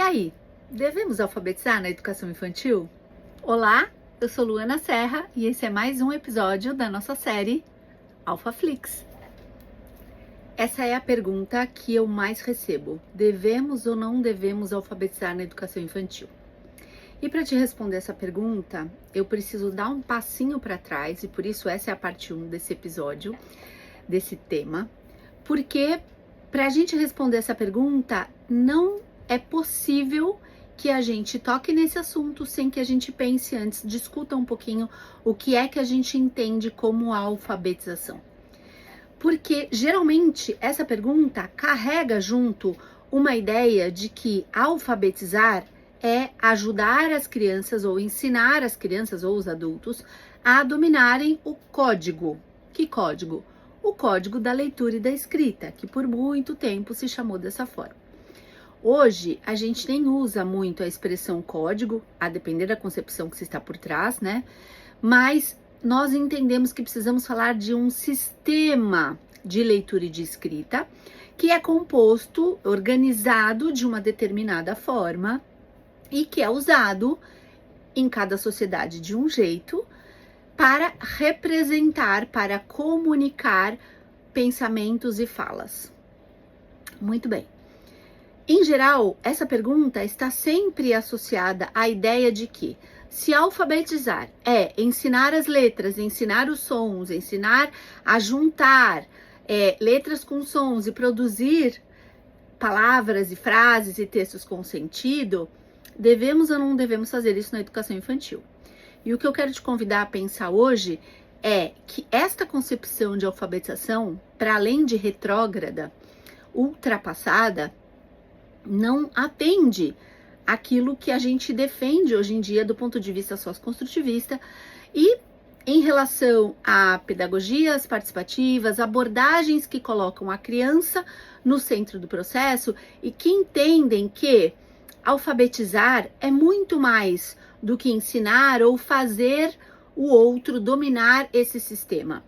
aí, devemos alfabetizar na educação infantil? Olá, eu sou Luana Serra e esse é mais um episódio da nossa série Alfaflix. Essa é a pergunta que eu mais recebo: devemos ou não devemos alfabetizar na educação infantil? E para te responder essa pergunta, eu preciso dar um passinho para trás, e por isso essa é a parte 1 desse episódio, desse tema, porque para a gente responder essa pergunta, não é possível que a gente toque nesse assunto sem que a gente pense antes, discuta um pouquinho o que é que a gente entende como alfabetização. Porque geralmente essa pergunta carrega junto uma ideia de que alfabetizar é ajudar as crianças ou ensinar as crianças ou os adultos a dominarem o código. Que código? O código da leitura e da escrita, que por muito tempo se chamou dessa forma. Hoje, a gente nem usa muito a expressão código, a depender da concepção que se está por trás, né? Mas nós entendemos que precisamos falar de um sistema de leitura e de escrita, que é composto, organizado de uma determinada forma e que é usado em cada sociedade de um jeito, para representar, para comunicar pensamentos e falas. Muito bem. Em geral, essa pergunta está sempre associada à ideia de que se alfabetizar é ensinar as letras, ensinar os sons, ensinar a juntar letras com sons e produzir palavras e frases e textos com sentido, devemos ou não devemos fazer isso na educação infantil? E o que eu quero te convidar a pensar hoje é que esta concepção de alfabetização, para além de retrógrada, ultrapassada, não atende aquilo que a gente defende hoje em dia do ponto de vista socioconstrutivista e em relação a pedagogias participativas, abordagens que colocam a criança no centro do processo e que entendem que alfabetizar é muito mais do que ensinar ou fazer o outro dominar esse sistema.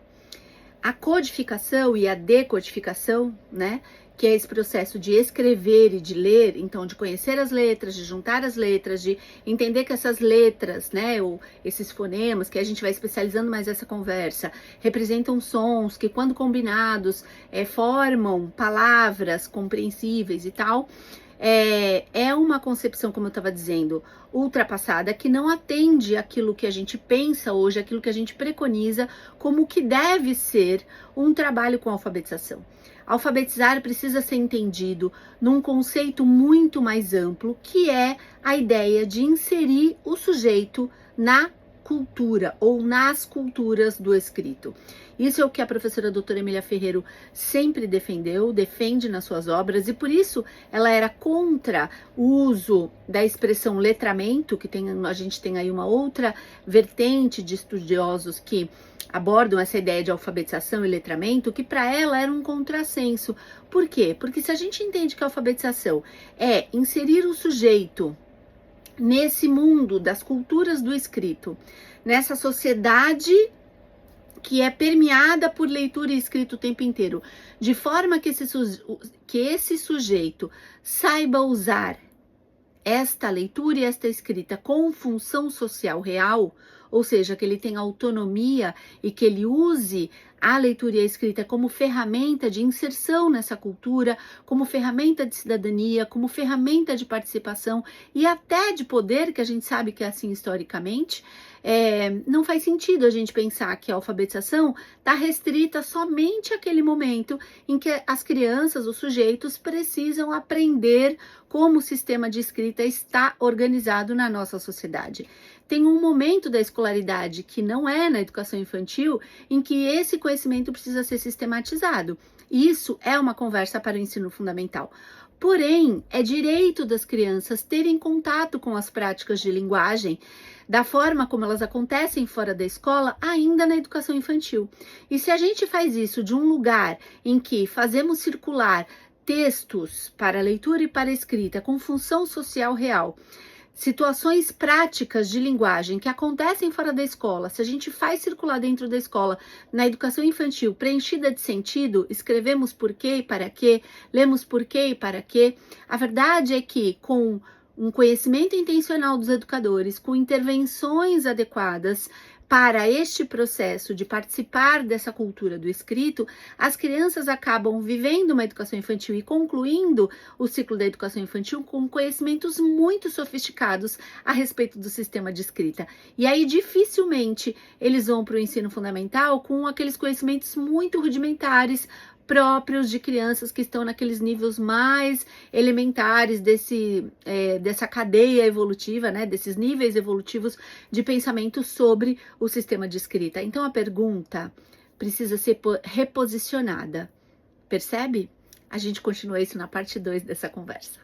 A codificação e a decodificação, né, que é esse processo de escrever e de ler, então de conhecer as letras, de juntar as letras, de entender que essas letras, né, ou esses fonemas, que a gente vai especializando mais essa conversa, representam sons que quando combinados formam palavras compreensíveis e tal. É uma concepção, como eu estava dizendo, ultrapassada, que não atende aquilo que a gente pensa hoje, aquilo que a gente preconiza como que deve ser um trabalho com alfabetização. Alfabetizar precisa ser entendido num conceito muito mais amplo, que é a ideia de inserir o sujeito na cultura ou nas culturas do escrito. Isso é o que a professora doutora Emília Ferreiro sempre defende nas suas obras, e por isso ela era contra o uso da expressão letramento, que a gente tem aí uma outra vertente de estudiosos que abordam essa ideia de alfabetização e letramento, que para ela era um contrassenso. Por quê? Porque se a gente entende que a alfabetização é inserir o sujeito nesse mundo das culturas do escrito, nessa sociedade que é permeada por leitura e escrita o tempo inteiro, de forma que esse sujeito saiba usar esta leitura e esta escrita com função social real, ou seja, que ele tenha autonomia e que ele use a leitura e a escrita como ferramenta de inserção nessa cultura, como ferramenta de cidadania, como ferramenta de participação e até de poder, que a gente sabe que é assim historicamente. Não faz sentido a gente pensar que a alfabetização está restrita somente àquele momento em que as crianças, os sujeitos, precisam aprender como o sistema de escrita está organizado na nossa sociedade. Tem um momento da escolaridade, que não é na educação infantil, em que esse conhecimento precisa ser sistematizado. Isso é uma conversa para o ensino fundamental. Porém, é direito das crianças terem contato com as práticas de linguagem da forma como elas acontecem fora da escola, ainda na educação infantil. E se a gente faz isso de um lugar em que fazemos circular textos para leitura e para escrita com função social real, situações práticas de linguagem que acontecem fora da escola, se a gente faz circular dentro da escola, na educação infantil, preenchida de sentido, escrevemos por quê e para quê, lemos por quê e para quê, a verdade é que com um conhecimento intencional dos educadores, com intervenções adequadas para este processo de participar dessa cultura do escrito, as crianças acabam vivendo uma educação infantil e concluindo o ciclo da educação infantil com conhecimentos muito sofisticados a respeito do sistema de escrita. E aí, dificilmente, eles vão para o ensino fundamental com aqueles conhecimentos muito rudimentares, próprios de crianças que estão naqueles níveis mais elementares dessa cadeia evolutiva, né, desses níveis evolutivos de pensamento sobre o sistema de escrita. Então a pergunta precisa ser reposicionada, percebe? A gente continua isso na parte 2 dessa conversa.